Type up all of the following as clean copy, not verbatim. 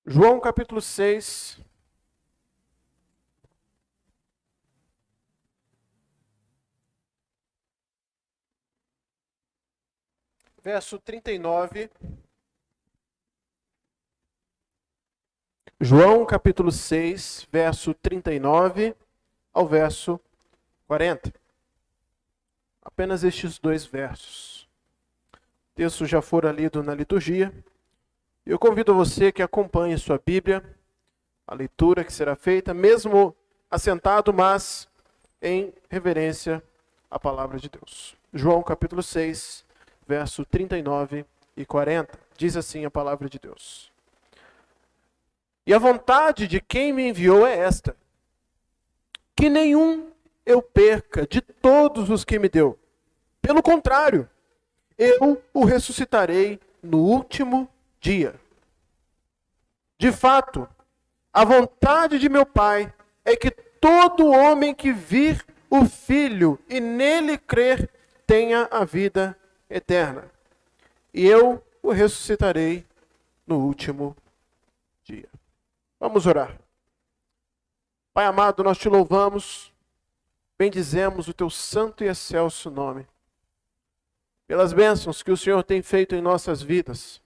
João capítulo 6, verso 39. João capítulo 6, verso 39 ao verso 40. Apenas estes dois versos. O texto já fora lido na liturgia. Eu convido você que acompanhe sua Bíblia, a leitura que será feita, mesmo assentado, mas em reverência à palavra de Deus. João capítulo 6, verso 39 e 40. Diz assim a palavra de Deus. E a vontade de quem me enviou é esta: que nenhum eu perca de todos os que me deu. Pelo contrário, eu o ressuscitarei no último dia. De fato, a vontade de meu Pai é que todo homem que vir o Filho e nele crer tenha a vida eterna. E eu o ressuscitarei no último dia. Vamos orar. Pai amado, nós te louvamos, bendizemos o teu santo e excelso nome, pelas bênçãos que o Senhor tem feito em nossas vidas.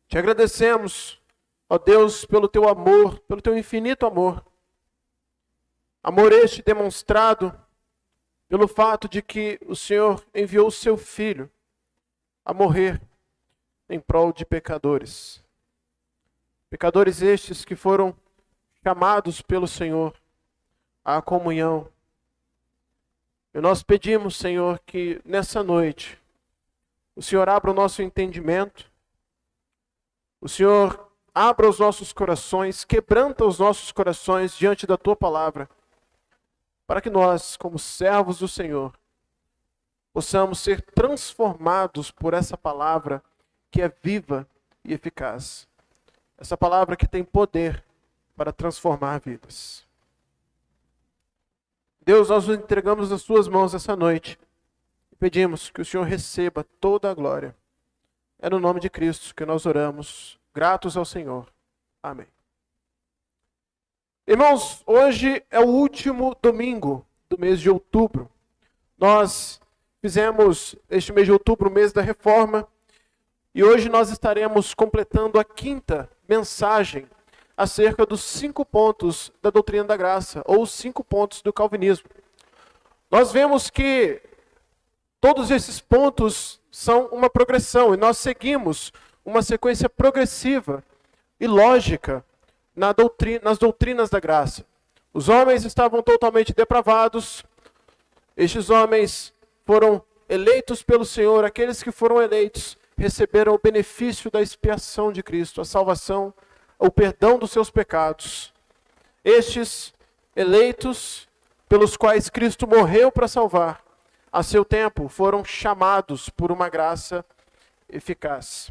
Te agradecemos, ó Deus, pelo teu amor, pelo teu infinito amor. Amor este demonstrado pelo fato de que o Senhor enviou o seu Filho a morrer em prol de pecadores. Pecadores estes que foram chamados pelo Senhor à comunhão. E nós pedimos, Senhor, que nessa noite o Senhor abra o nosso entendimento, o Senhor abra os nossos corações, quebranta os nossos corações diante da Tua palavra, para que nós, como servos do Senhor, possamos ser transformados por essa palavra que é viva e eficaz. Essa palavra que tem poder para transformar vidas. Deus, nós nos entregamos nas Tuas mãos essa noite e pedimos que o Senhor receba toda a glória. É no nome de Cristo que nós oramos, gratos ao Senhor. Amém. Irmãos, hoje é o último domingo do mês de outubro. Nós fizemos este mês de outubro o mês da reforma e hoje nós estaremos completando a quinta mensagem acerca dos 5 pontos da doutrina da graça, ou os 5 pontos do calvinismo. Nós vemos que todos esses pontos são uma progressão, e nós seguimos uma sequência progressiva e lógica nas doutrinas da graça. Os homens estavam totalmente depravados, estes homens foram eleitos pelo Senhor, aqueles que foram eleitos receberam o benefício da expiação de Cristo, a salvação, o perdão dos seus pecados. Estes eleitos, pelos quais Cristo morreu para salvar, a seu tempo foram chamados por uma graça eficaz.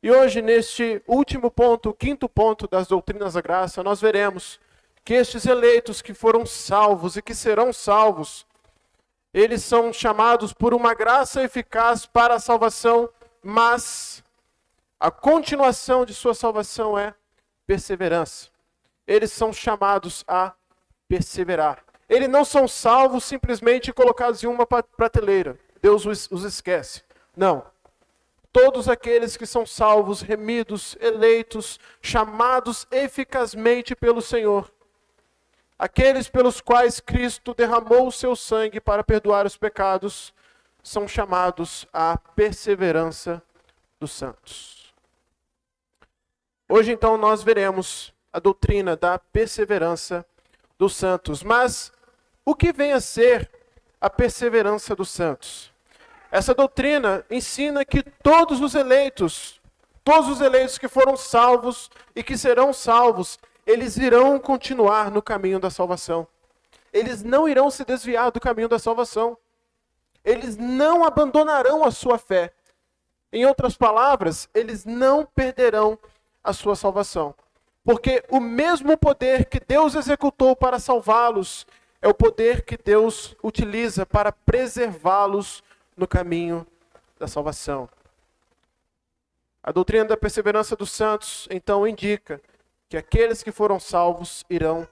E hoje, neste último ponto, o 5º ponto das doutrinas da graça, nós veremos que estes eleitos que foram salvos e que serão salvos, eles são chamados por uma graça eficaz para a salvação, mas a continuação de sua salvação é perseverança. Eles são chamados a perseverar. Eles não são salvos simplesmente colocados em uma prateleira. Deus os esquece. Não. Todos aqueles que são salvos, remidos, eleitos, chamados eficazmente pelo Senhor, aqueles pelos quais Cristo derramou o seu sangue para perdoar os pecados, são chamados à perseverança dos santos. Hoje, então, nós veremos a doutrina da perseverança dos santos. Mas o que vem a ser a perseverança dos santos? Essa doutrina ensina que todos os eleitos que foram salvos e que serão salvos, eles irão continuar no caminho da salvação. Eles não irão se desviar do caminho da salvação. Eles não abandonarão a sua fé. Em outras palavras, eles não perderão a sua salvação. Porque o mesmo poder que Deus executou para salvá-los é o poder que Deus utiliza para preservá-los no caminho da salvação. A doutrina da perseverança dos santos, então, indica que aqueles que foram salvos irão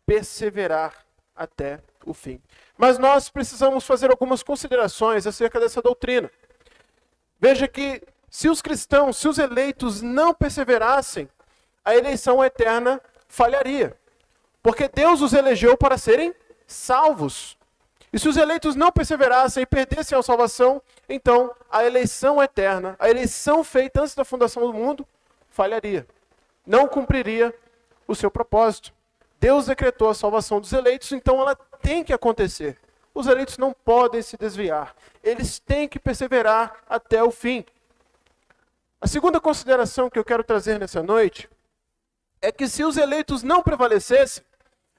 perseverar até o fim. Mas nós precisamos fazer algumas considerações acerca dessa doutrina. Veja que se os cristãos, se os eleitos não perseverassem, a eleição eterna falharia. Porque Deus os elegeu para serem salvos. E se os eleitos não perseverassem e perdessem a salvação, então a eleição eterna, a eleição feita antes da fundação do mundo, falharia. Não cumpriria o seu propósito. Deus decretou a salvação dos eleitos, então ela tem que acontecer. Os eleitos não podem se desviar. Eles têm que perseverar até o fim. A segunda consideração que eu quero trazer nessa noite é que se os eleitos não prevalecessem,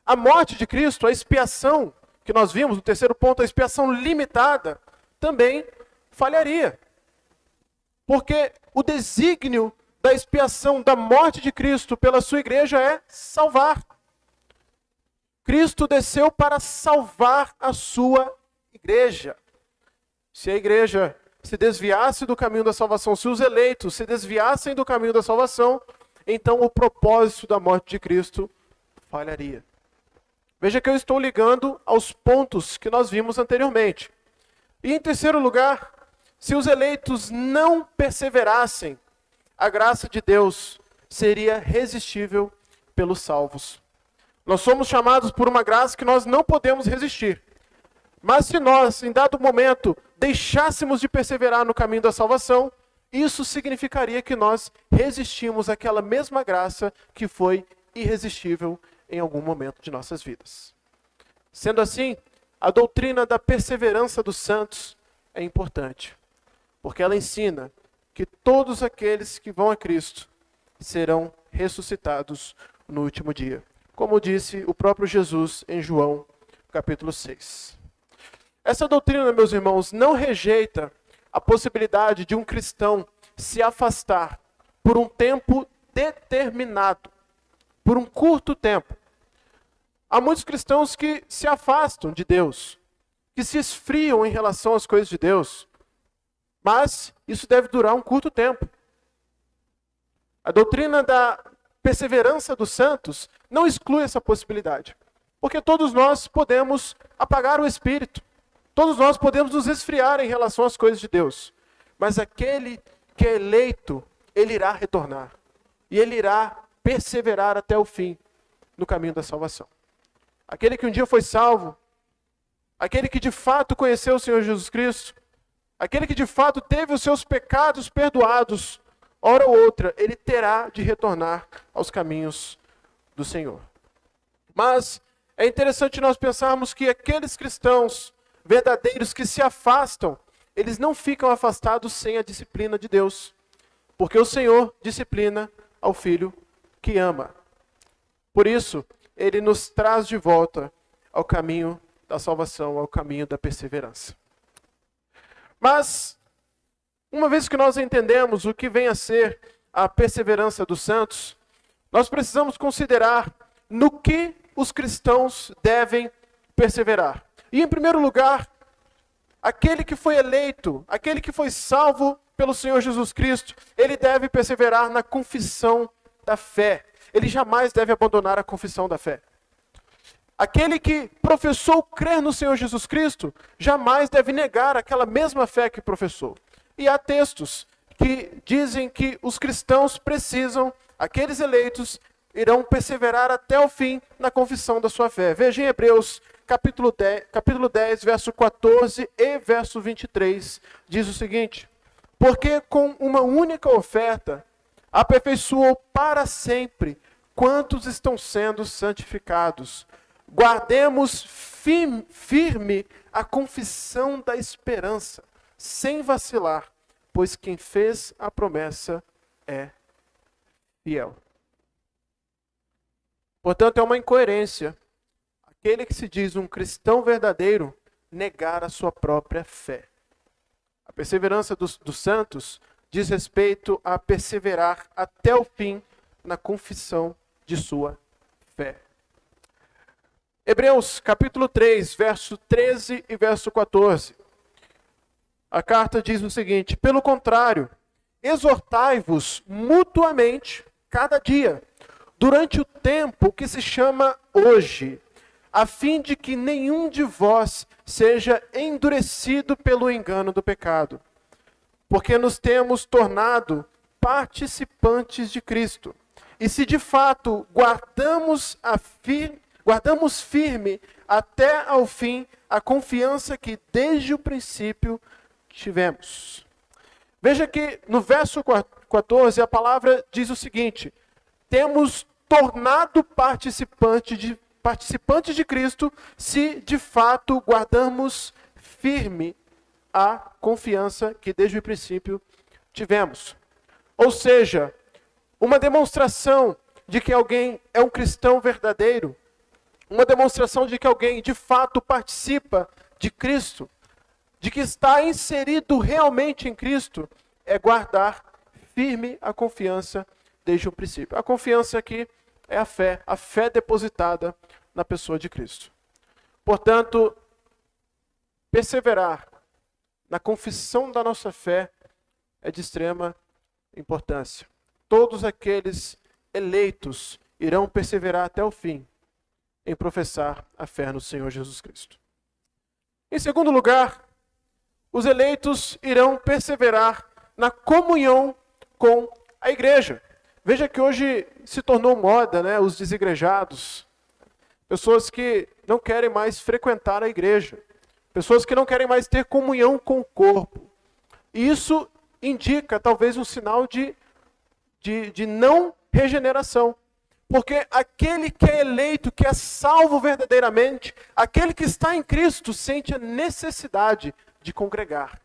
a morte de Cristo, a expiação que nós vimos, no terceiro ponto, a expiação limitada, também falharia. Porque o desígnio da expiação da morte de Cristo pela sua igreja é salvar. Cristo desceu para salvar a sua igreja. Se a igreja se desviasse do caminho da salvação, se os eleitos se desviassem do caminho da salvação, então o propósito da morte de Cristo falharia. Veja que eu estou ligando aos pontos que nós vimos anteriormente. E em terceiro lugar, se os eleitos não perseverassem, a graça de Deus seria resistível pelos salvos. Nós somos chamados por uma graça que nós não podemos resistir. Mas se nós, em dado momento, deixássemos de perseverar no caminho da salvação, isso significaria que nós resistimos àquela mesma graça que foi irresistível em algum momento de nossas vidas. Sendo assim, a doutrina da perseverança dos santos é importante, porque ela ensina que todos aqueles que vão a Cristo serão ressuscitados no último dia, como disse o próprio Jesus em João, capítulo 6. Essa doutrina, meus irmãos, não rejeita a possibilidade de um cristão se afastar por um tempo determinado, por um curto tempo. Há muitos cristãos que se afastam de Deus, que se esfriam em relação às coisas de Deus, mas isso deve durar um curto tempo. A doutrina da perseverança dos santos não exclui essa possibilidade, porque todos nós podemos apagar o espírito, todos nós podemos nos esfriar em relação às coisas de Deus, mas aquele que é eleito, ele irá retornar, e ele irá perseverar até o fim no caminho da salvação. Aquele que um dia foi salvo, aquele que de fato conheceu o Senhor Jesus Cristo, aquele que de fato teve os seus pecados perdoados, hora ou outra, ele terá de retornar aos caminhos do Senhor. Mas é interessante nós pensarmos que aqueles cristãos verdadeiros que se afastam, eles não ficam afastados sem a disciplina de Deus, porque o Senhor disciplina ao filho que ama. Por isso, ele nos traz de volta ao caminho da salvação, ao caminho da perseverança. Mas, uma vez que nós entendemos o que vem a ser a perseverança dos santos, nós precisamos considerar no que os cristãos devem perseverar. E, em primeiro lugar, aquele que foi eleito, aquele que foi salvo pelo Senhor Jesus Cristo, ele deve perseverar na confissão da fé. Ele jamais deve abandonar a confissão da fé. Aquele que professou crer no Senhor Jesus Cristo, jamais deve negar aquela mesma fé que professou. E há textos que dizem que os cristãos precisam, aqueles eleitos, irão perseverar até o fim na confissão da sua fé. Veja em Hebreus, capítulo 10, verso 14 e verso 23, diz o seguinte: porque com uma única oferta aperfeiçoou para sempre quantos estão sendo santificados. Guardemos firme a confissão da esperança, sem vacilar, pois quem fez a promessa é fiel. Portanto, é uma incoerência aquele que se diz um cristão verdadeiro negar a sua própria fé. A perseverança dos santos diz respeito a perseverar até o fim na confissão de sua fé. Hebreus capítulo 3, verso 13 e verso 14. A carta diz o seguinte: pelo contrário, exortai-vos mutuamente cada dia, durante o tempo que se chama hoje, a fim de que nenhum de vós seja endurecido pelo engano do pecado. Porque nos temos tornado participantes de Cristo. E se de fato guardamos firme até ao fim a confiança que desde o princípio tivemos. Veja que no verso 14 a palavra diz o seguinte: temos tornado participantes de Cristo se de fato guardamos firme a confiança que desde o princípio tivemos. Ou seja, uma demonstração de que alguém é um cristão verdadeiro, uma demonstração de que alguém de fato participa de Cristo, de que está inserido realmente em Cristo, é guardar firme a confiança desde o princípio. A confiança aqui é a fé depositada na pessoa de Cristo. Portanto, perseverar na confissão da nossa fé é de extrema importância. Todos aqueles eleitos irão perseverar até o fim em professar a fé no Senhor Jesus Cristo. Em segundo lugar, os eleitos irão perseverar na comunhão com a igreja. Veja que hoje se tornou moda, né, os desigrejados, pessoas que não querem mais frequentar a igreja, pessoas que não querem mais ter comunhão com o corpo. E isso indica talvez um sinal de não regeneração. Porque aquele que é eleito, que é salvo verdadeiramente, aquele que está em Cristo, sente a necessidade de congregar.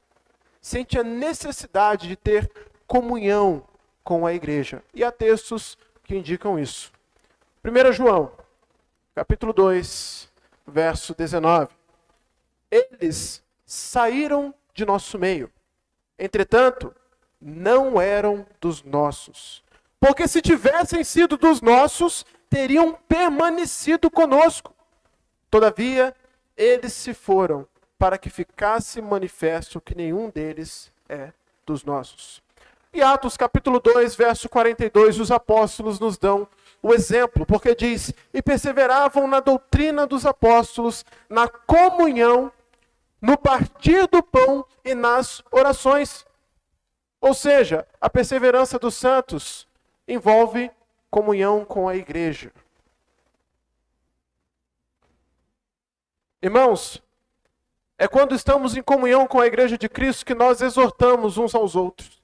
Sente a necessidade de ter comunhão com a igreja. E há textos que indicam isso. 1 João, capítulo 2, verso 19. Eles saíram de nosso meio. Entretanto, não eram dos nossos. Porque se tivessem sido dos nossos, teriam permanecido conosco. Todavia, eles se foram para que ficasse manifesto que nenhum deles é dos nossos. E Atos capítulo 2, verso 42, os apóstolos nos dão o exemplo, porque diz: e perseveravam na doutrina dos apóstolos, na comunhão, no partir do pão e nas orações. Ou seja, a perseverança dos santos envolve comunhão com a igreja. Irmãos, é quando estamos em comunhão com a igreja de Cristo que nós exortamos uns aos outros.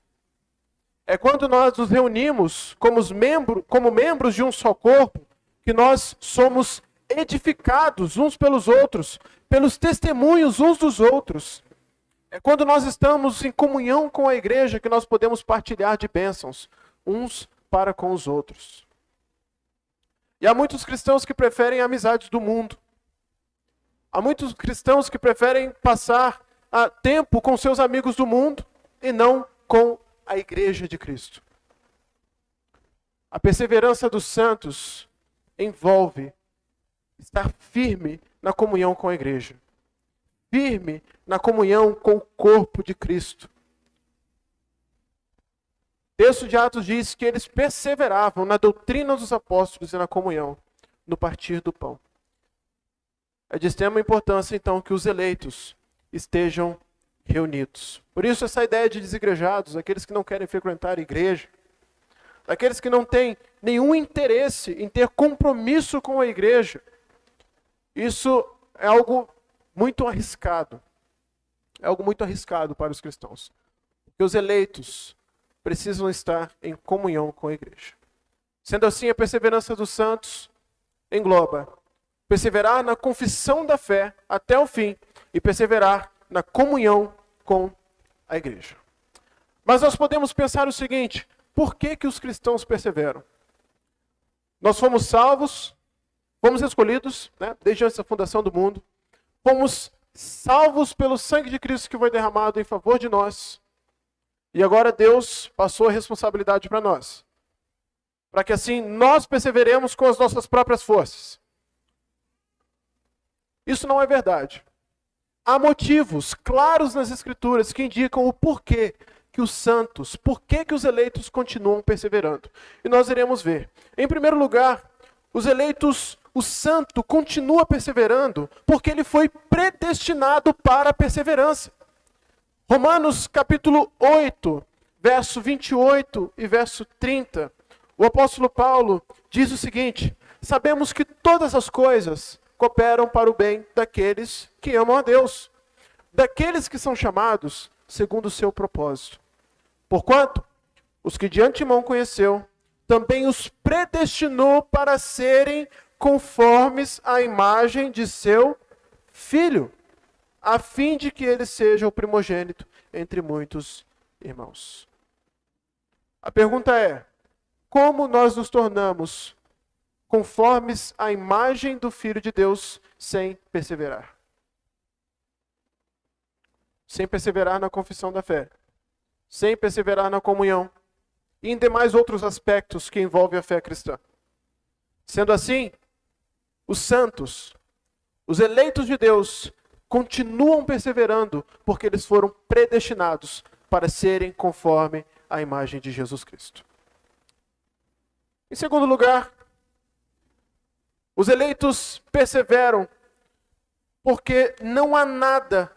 É quando nós nos reunimos como membros de um só corpo, que nós somos edificados uns pelos outros, pelos testemunhos uns dos outros. É quando nós estamos em comunhão com a igreja que nós podemos partilhar de bênçãos uns para com os outros. E há muitos cristãos que preferem amizades do mundo. Há muitos cristãos que preferem passar tempo com seus amigos do mundo e não com a igreja de Cristo. A perseverança dos santos envolve estar firme na comunhão com a igreja. Firme na comunhão com o corpo de Cristo. O texto de Atos diz que eles perseveravam na doutrina dos apóstolos e na comunhão, no partir do pão. É de extrema importância, então, que os eleitos estejam reunidos. Por isso, essa ideia de desigrejados, aqueles que não querem frequentar a igreja, aqueles que não têm nenhum interesse em ter compromisso com a igreja, isso é algo muito arriscado. É algo muito arriscado para os cristãos. Porque os eleitos precisam estar em comunhão com a igreja. Sendo assim, a perseverança dos santos engloba perseverar na confissão da fé até o fim e perseverar na comunhão com a igreja. Mas nós podemos pensar o seguinte: por que os cristãos perseveram? Nós fomos salvos, fomos escolhidos, né, desde antes da fundação do mundo, fomos salvos pelo sangue de Cristo que foi derramado em favor de nós. E agora Deus passou a responsabilidade para nós, para que assim nós perseveremos com as nossas próprias forças. Isso não é verdade. Há motivos claros nas Escrituras que indicam o porquê que os santos, por que os eleitos continuam perseverando? E nós iremos ver. Em primeiro lugar, os eleitos, o santo continua perseverando porque ele foi predestinado para a perseverança. Romanos capítulo 8, verso 28 e verso 30, o apóstolo Paulo diz o seguinte: sabemos que todas as coisas cooperam para o bem daqueles que amam a Deus, daqueles que são chamados segundo o seu propósito. Porquanto, os que de antemão conheceu, também os predestinou para serem conformes à imagem de seu Filho, a fim de que ele seja o primogênito entre muitos irmãos. A pergunta é: como nós nos tornamos conformes à imagem do Filho de Deus sem perseverar? Sem perseverar na confissão da fé, sem perseverar na comunhão e em demais outros aspectos que envolvem a fé cristã. Sendo assim, os santos, os eleitos de Deus, continuam perseverando porque eles foram predestinados para serem conforme a imagem de Jesus Cristo. Em segundo lugar, os eleitos perseveram porque não há nada,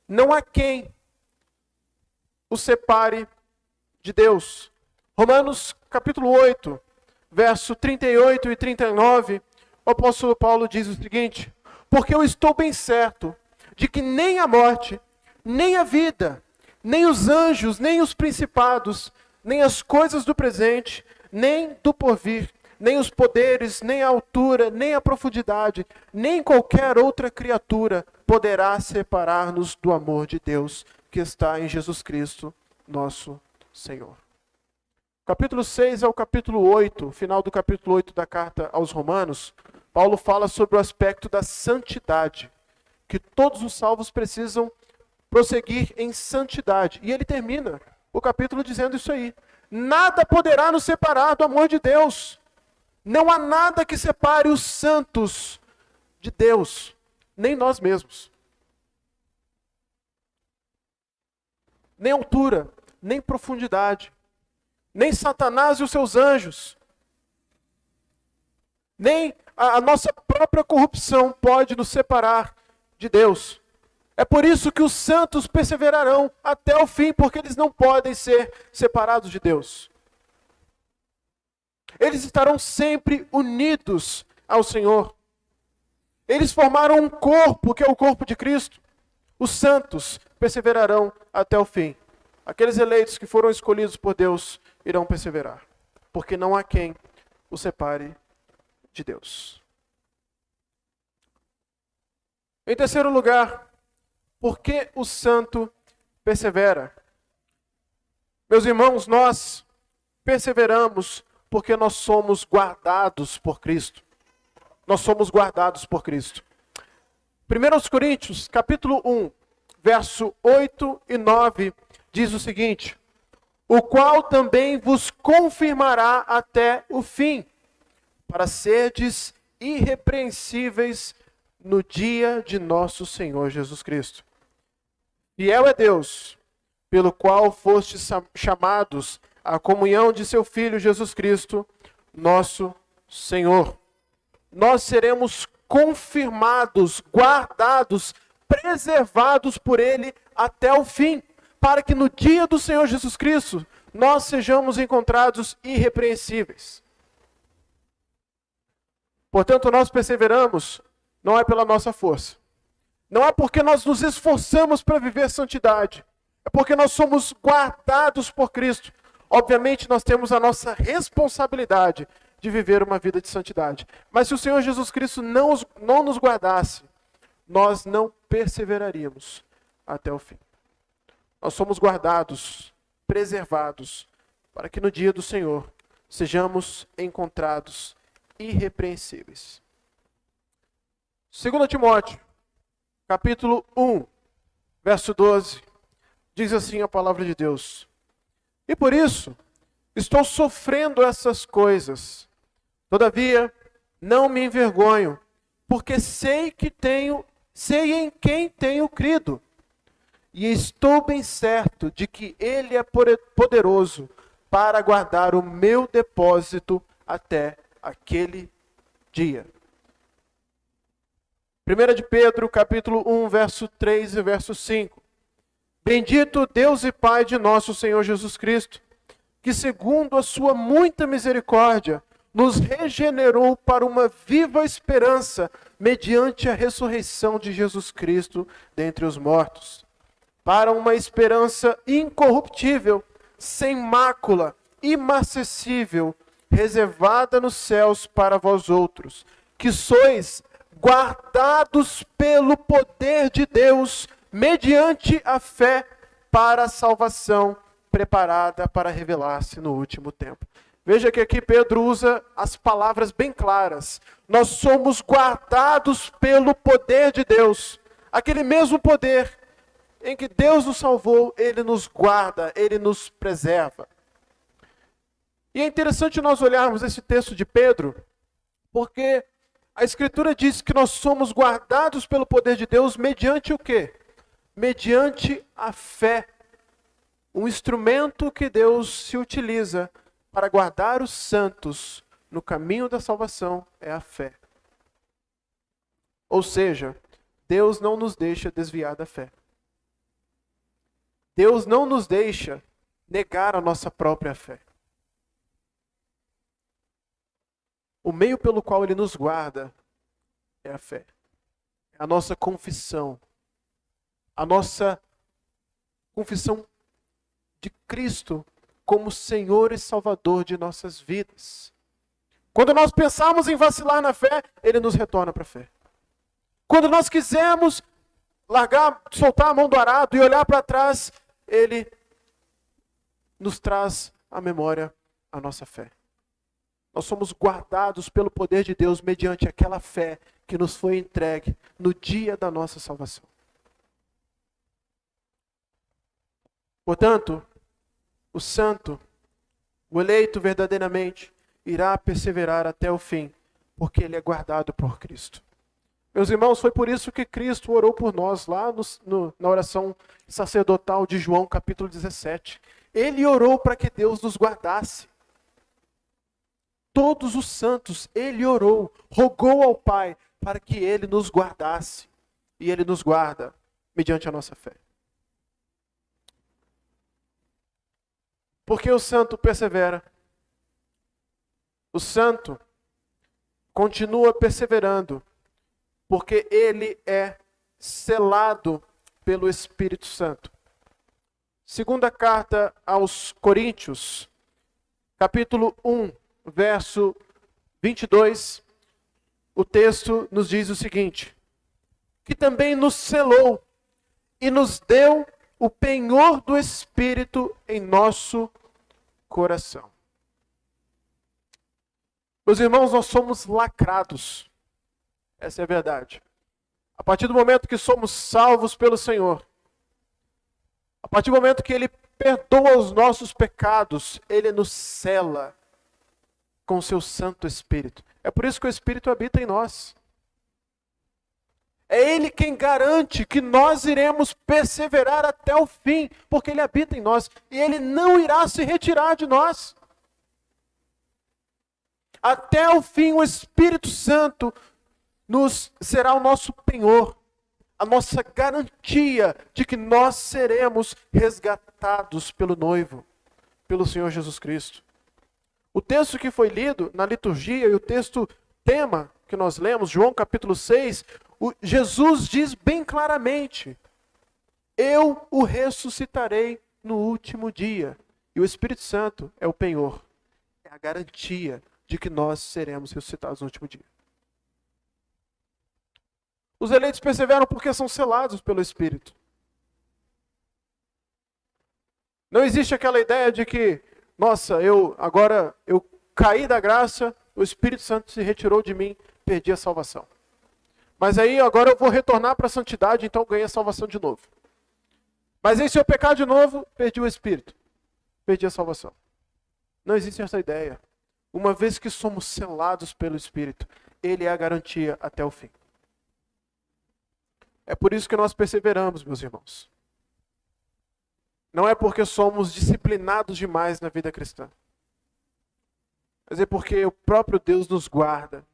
não há quem os separe de Deus. Romanos capítulo 8, verso 38 e 39, o apóstolo Paulo diz o seguinte: porque eu estou bem certo de que nem a morte, nem a vida, nem os anjos, nem os principados, nem as coisas do presente, nem do porvir, nem os poderes, nem a altura, nem a profundidade, nem qualquer outra criatura poderá separar-nos do amor de Deus que está em Jesus Cristo, nosso Senhor. Capítulo 6 ao capítulo 8, final do capítulo 8 da carta aos Romanos, Paulo fala sobre o aspecto da santidade, que todos os salvos precisam prosseguir em santidade. E ele termina o capítulo dizendo isso aí: nada poderá nos separar do amor de Deus. Não há nada que separe os santos de Deus, nem nós mesmos. Nem altura, nem profundidade, nem Satanás e os seus anjos, nem a nossa própria corrupção pode nos separar de Deus. É por isso que os santos perseverarão até o fim, porque eles não podem ser separados de Deus. Eles estarão sempre unidos ao Senhor. Eles formaram um corpo, que é o corpo de Cristo. Os santos perseverarão até o fim. Aqueles eleitos que foram escolhidos por Deus irão perseverar, porque não há quem os separe de Deus. Em terceiro lugar, por que o santo persevera? Meus irmãos, nós perseveramos porque nós somos guardados por Cristo. Nós somos guardados por Cristo. 1 Coríntios, capítulo 1, verso 8 e 9, diz o seguinte: o qual também vos confirmará até o fim, para serdes irrepreensíveis no dia de nosso Senhor Jesus Cristo. Fiel é Deus, pelo qual fostes chamados à comunhão de seu Filho Jesus Cristo, nosso Senhor. Nós seremos confirmados, guardados, preservados por Ele até o fim, para que no dia do Senhor Jesus Cristo nós sejamos encontrados irrepreensíveis. Portanto, nós perseveramos não é pela nossa força. Não é porque nós nos esforçamos para viver santidade. É porque nós somos guardados por Cristo. Obviamente, nós temos a nossa responsabilidade de viver uma vida de santidade. Mas se o Senhor Jesus Cristo não nos guardasse, nós não perseveraríamos até o fim. Nós somos guardados, preservados, para que no dia do Senhor sejamos encontrados irrepreensíveis. 2 Timóteo, capítulo 1, verso 12, diz assim a palavra de Deus: e por isso estou sofrendo essas coisas, todavia não me envergonho, porque sei em quem tenho crido, e estou bem certo de que Ele é poderoso para guardar o meu depósito até aquele dia. 1 de Pedro, capítulo 1, verso 3 e verso 5. Bendito Deus e Pai de nosso Senhor Jesus Cristo, que segundo a sua muita misericórdia, nos regenerou para uma viva esperança, mediante a ressurreição de Jesus Cristo dentre os mortos, para uma esperança incorruptível, sem mácula, imarcessível, reservada nos céus para vós outros, que sois guardados pelo poder de Deus, mediante a fé para a salvação, preparada para revelar-se no último tempo. Veja que aqui Pedro usa as palavras bem claras. Nós somos guardados pelo poder de Deus. Aquele mesmo poder em que Deus nos salvou, Ele nos guarda, Ele nos preserva. E é interessante nós olharmos esse texto de Pedro, porque a Escritura diz que nós somos guardados pelo poder de Deus mediante o quê? Mediante a fé. Um instrumento que Deus se utiliza para guardar os santos no caminho da salvação é a fé. Ou seja, Deus não nos deixa desviar da fé. Deus não nos deixa negar a nossa própria fé. O meio pelo qual Ele nos guarda é a fé. É a nossa confissão. A nossa confissão de Cristo como Senhor e Salvador de nossas vidas. Quando nós pensamos em vacilar na fé, Ele nos retorna para a fé. Quando nós quisermos soltar a mão do arado e olhar para trás, Ele nos traz à memória a nossa fé. Nós somos guardados pelo poder de Deus mediante aquela fé que nos foi entregue no dia da nossa salvação. Portanto, o santo, o eleito verdadeiramente, irá perseverar até o fim, porque ele é guardado por Cristo. Meus irmãos, foi por isso que Cristo orou por nós lá na oração sacerdotal de João, capítulo 17. Ele orou para que Deus nos guardasse. Todos os santos, ele orou, rogou ao Pai para que ele nos guardasse. E ele nos guarda mediante a nossa fé. Porque o santo persevera. O santo continua perseverando, porque ele é selado pelo Espírito Santo. Segunda carta aos Coríntios, capítulo 1, verso 22, o texto nos diz o seguinte: que também nos selou e nos deu o penhor do Espírito em nosso coração. Meus irmãos, nós somos lacrados. Essa é a verdade. A partir do momento que somos salvos pelo Senhor, a partir do momento que Ele perdoa os nossos pecados, Ele nos sela com o seu Santo Espírito. É por isso que o Espírito habita em nós. É Ele quem garante que nós iremos perseverar até o fim, porque Ele habita em nós e Ele não irá se retirar de nós. Até o fim, o Espírito Santo será o nosso penhor, a nossa garantia de que nós seremos resgatados pelo noivo, pelo Senhor Jesus Cristo. O texto que foi lido na liturgia e o texto tema que nós lemos, João capítulo 6, Jesus diz bem claramente: eu o ressuscitarei no último dia. E o Espírito Santo é o penhor, é a garantia de que nós seremos ressuscitados no último dia. Os eleitos perseveram porque são selados pelo Espírito. Não existe aquela ideia de que, nossa, eu caí da graça, o Espírito Santo se retirou de mim, perdi a salvação. Mas aí agora eu vou retornar para a santidade, então ganhei a salvação de novo. Mas aí se eu pecar de novo, perdi o Espírito, perdi a salvação. Não existe essa ideia. Uma vez que somos selados pelo Espírito, Ele é a garantia até o fim. É por isso que nós perseveramos, meus irmãos. Não é porque somos disciplinados demais na vida cristã, mas é porque o próprio Deus nos guarda.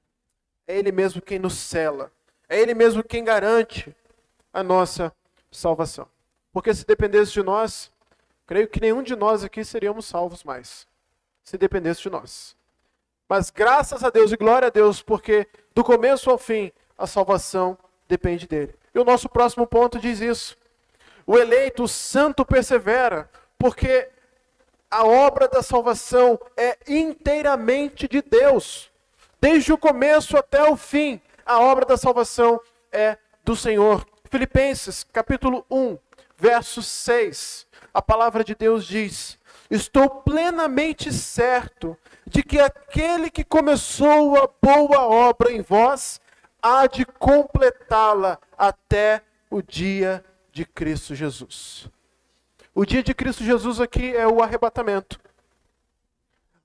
É Ele mesmo quem nos sela. É Ele mesmo quem garante a nossa salvação. Porque se dependesse de nós, creio que nenhum de nós aqui seríamos salvos mais. Se dependesse de nós. Mas graças a Deus e glória a Deus, porque do começo ao fim, a salvação depende dele. E o nosso próximo ponto diz isso. O eleito, o santo persevera, porque a obra da salvação é inteiramente de Deus. Desde o começo até o fim, a obra da salvação é do Senhor. Filipenses, capítulo 1, verso 6. A palavra de Deus diz: estou plenamente certo de que aquele que começou a boa obra em vós, há de completá-la até o dia de Cristo Jesus. O dia de Cristo Jesus aqui é o arrebatamento.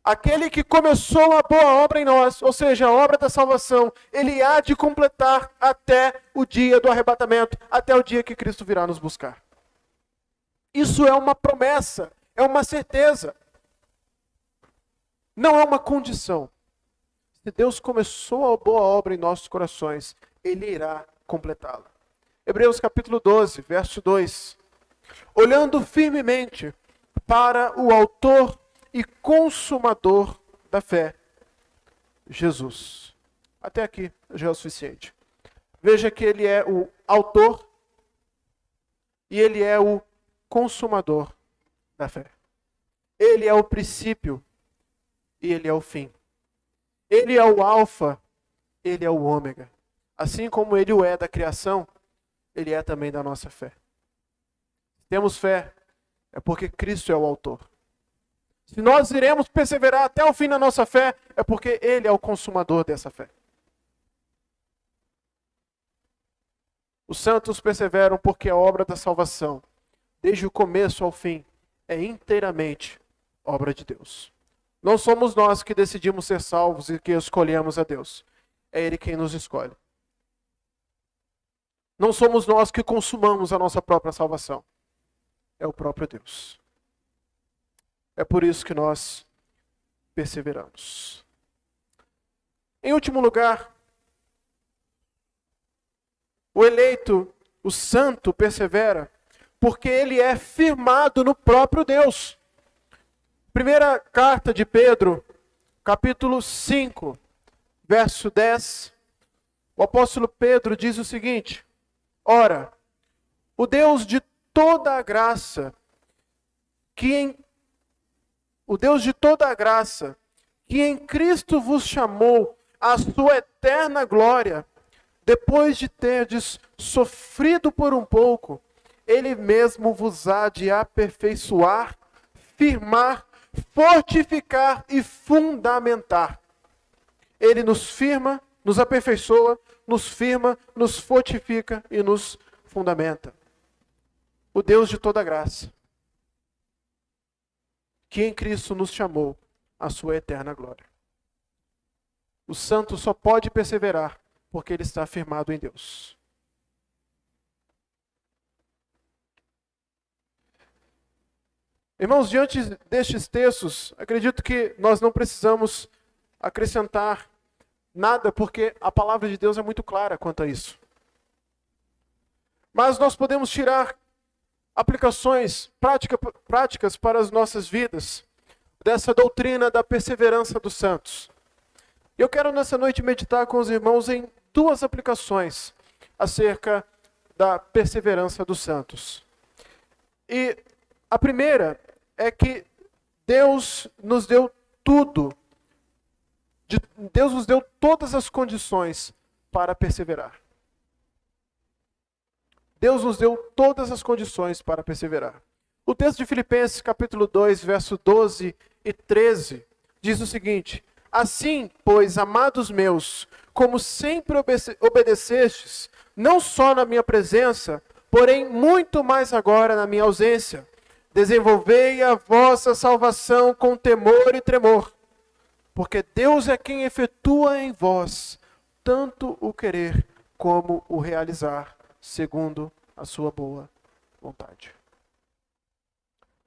Aquele que começou a boa obra em nós, ou seja, a obra da salvação, ele há de completar até o dia do arrebatamento, até o dia que Cristo virá nos buscar. Isso é uma promessa, é uma certeza. Não é uma condição. Se Deus começou a boa obra em nossos corações, Ele irá completá-la. Hebreus capítulo 12, verso 2. Olhando firmemente para o autor e consumador da fé, Jesus. Até aqui já é o suficiente. Veja que Ele é o autor e Ele é o consumador da fé. Ele é o princípio e Ele é o fim. Ele é o alfa, Ele é o ômega. Assim como Ele o é da criação, Ele é também da nossa fé. Temos fé, é porque Cristo é o autor. Se nós iremos perseverar até o fim na nossa fé, é porque Ele é o consumador dessa fé. Os santos perseveram porque a obra da salvação, desde o começo ao fim, é inteiramente obra de Deus. Não somos nós que decidimos ser salvos e que escolhemos a Deus. É Ele quem nos escolhe. Não somos nós que consumamos a nossa própria salvação. É o próprio Deus. É por isso que nós perseveramos. Em último lugar, o eleito, o santo, persevera porque ele é firmado no próprio Deus. Primeira carta de Pedro, capítulo 5, verso 10. O apóstolo Pedro diz o seguinte: ora, o Deus de toda a graça, que em Cristo vos chamou à sua eterna glória, depois de terdes sofrido por um pouco, Ele mesmo vos há de aperfeiçoar, firmar, fortificar e fundamentar. Ele nos firma, nos aperfeiçoa, nos firma, nos fortifica e nos fundamenta. O Deus de toda graça, que em Cristo nos chamou à sua eterna glória. O santo só pode perseverar porque ele está firmado em Deus. Irmãos, diante destes textos, acredito que nós não precisamos acrescentar nada, porque a palavra de Deus é muito clara quanto a isso. Mas nós podemos tirar aplicações práticas para as nossas vidas, dessa doutrina da perseverança dos santos. Eu quero nessa noite meditar com os irmãos em duas aplicações acerca da perseverança dos santos. E a primeira é que Deus nos deu tudo, Deus nos deu todas as condições para perseverar. Deus nos deu todas as condições para perseverar. O texto de Filipenses, capítulo 2, verso 12 e 13, diz o seguinte: assim, pois, amados meus, como sempre obedecestes, não só na minha presença, porém muito mais agora na minha ausência, desenvolvei a vossa salvação com temor e tremor, porque Deus é quem efetua em vós tanto o querer como o realizar, segundo a sua boa vontade.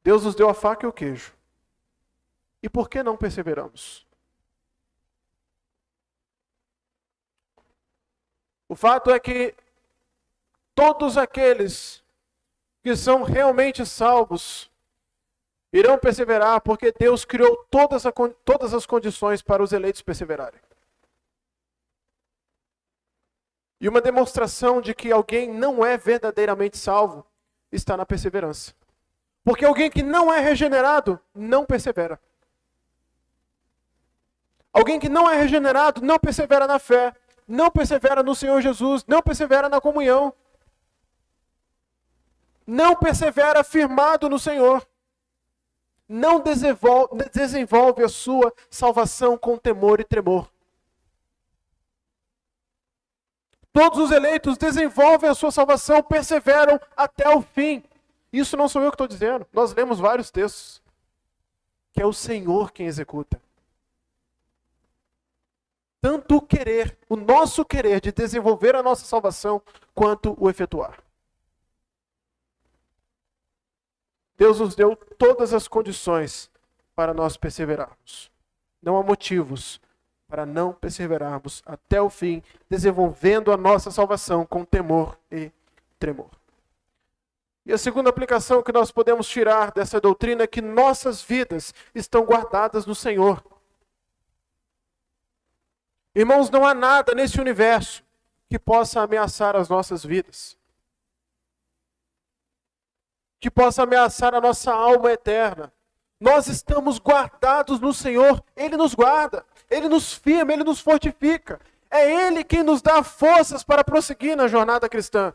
Deus nos deu a faca e o queijo. E por que não perseveramos? O fato é que todos aqueles que são realmente salvos irão perseverar, porque Deus criou todas as condições para os eleitos perseverarem. E uma demonstração de que alguém não é verdadeiramente salvo está na perseverança. Porque alguém que não é regenerado não persevera. Alguém que não é regenerado não persevera na fé, não persevera no Senhor Jesus, não persevera na comunhão. Não persevera firmado no Senhor. Não desenvolve a sua salvação com temor e tremor. Todos os eleitos desenvolvem a sua salvação, perseveram até o fim. Isso não sou eu que estou dizendo. Nós lemos vários textos. Que é o Senhor quem executa. Tanto o querer, o nosso querer de desenvolver a nossa salvação, quanto o efetuar. Deus nos deu todas as condições para nós perseverarmos. Não há motivos para não perseverarmos até o fim, desenvolvendo a nossa salvação com temor e tremor. E a segunda aplicação que nós podemos tirar dessa doutrina é que nossas vidas estão guardadas no Senhor. Irmãos, não há nada nesse universo que possa ameaçar as nossas vidas. Que possa ameaçar a nossa alma eterna. Nós estamos guardados no Senhor, Ele nos guarda, Ele nos firma, Ele nos fortifica. É Ele quem nos dá forças para prosseguir na jornada cristã.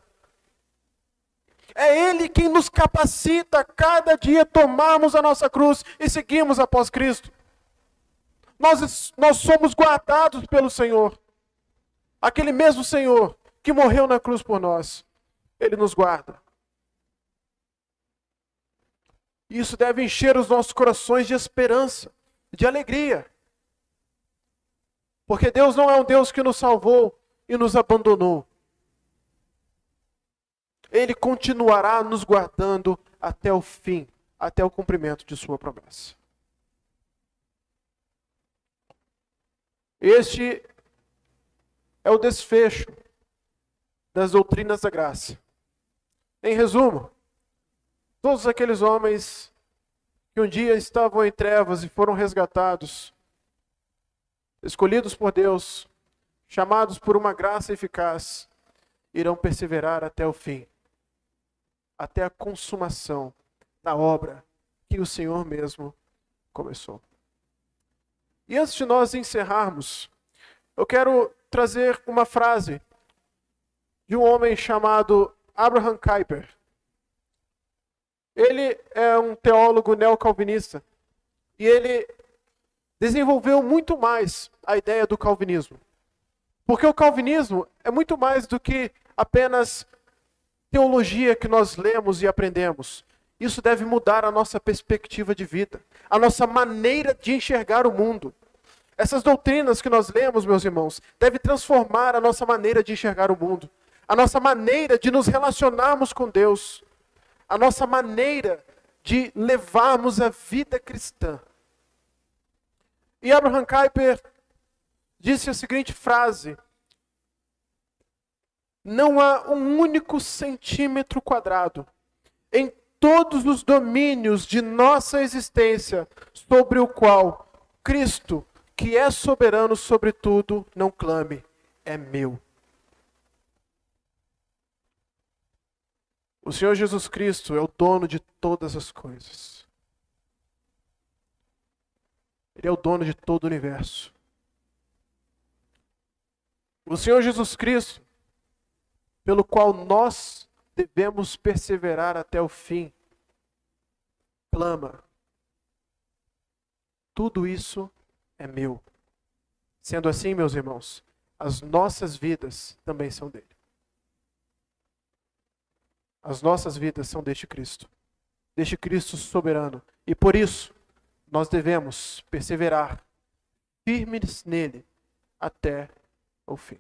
É Ele quem nos capacita a cada dia tomarmos a nossa cruz e seguirmos após Cristo. Nós somos guardados pelo Senhor. Aquele mesmo Senhor que morreu na cruz por nós, Ele nos guarda. Isso deve encher os nossos corações de esperança, de alegria. Porque Deus não é um Deus que nos salvou e nos abandonou. Ele continuará nos guardando até o fim, até o cumprimento de sua promessa. Este é o desfecho das doutrinas da graça. Em resumo, todos aqueles homens que um dia estavam em trevas e foram resgatados, escolhidos por Deus, chamados por uma graça eficaz, irão perseverar até o fim, até a consumação da obra que o Senhor mesmo começou. E antes de nós encerrarmos, eu quero trazer uma frase de um homem chamado Abraham Kuyper. Ele é um teólogo neocalvinista e ele desenvolveu muito mais a ideia do calvinismo. Porque o calvinismo é muito mais do que apenas teologia que nós lemos e aprendemos. Isso deve mudar a nossa perspectiva de vida, a nossa maneira de enxergar o mundo. Essas doutrinas que nós lemos, meus irmãos, devem transformar a nossa maneira de enxergar o mundo, a nossa maneira de nos relacionarmos com Deus, a nossa maneira de levarmos a vida cristã. E Abraham Kuyper disse a seguinte frase: não há um único centímetro quadrado em todos os domínios de nossa existência sobre o qual Cristo, que é soberano sobre tudo, não clame, é meu. O Senhor Jesus Cristo é o dono de todas as coisas. Ele é o dono de todo o universo. O Senhor Jesus Cristo, pelo qual nós devemos perseverar até o fim, clama: tudo isso é meu. Sendo assim, meus irmãos, as nossas vidas também são dele. As nossas vidas são deste Cristo soberano. E por isso, nós devemos perseverar firmes nele até o fim.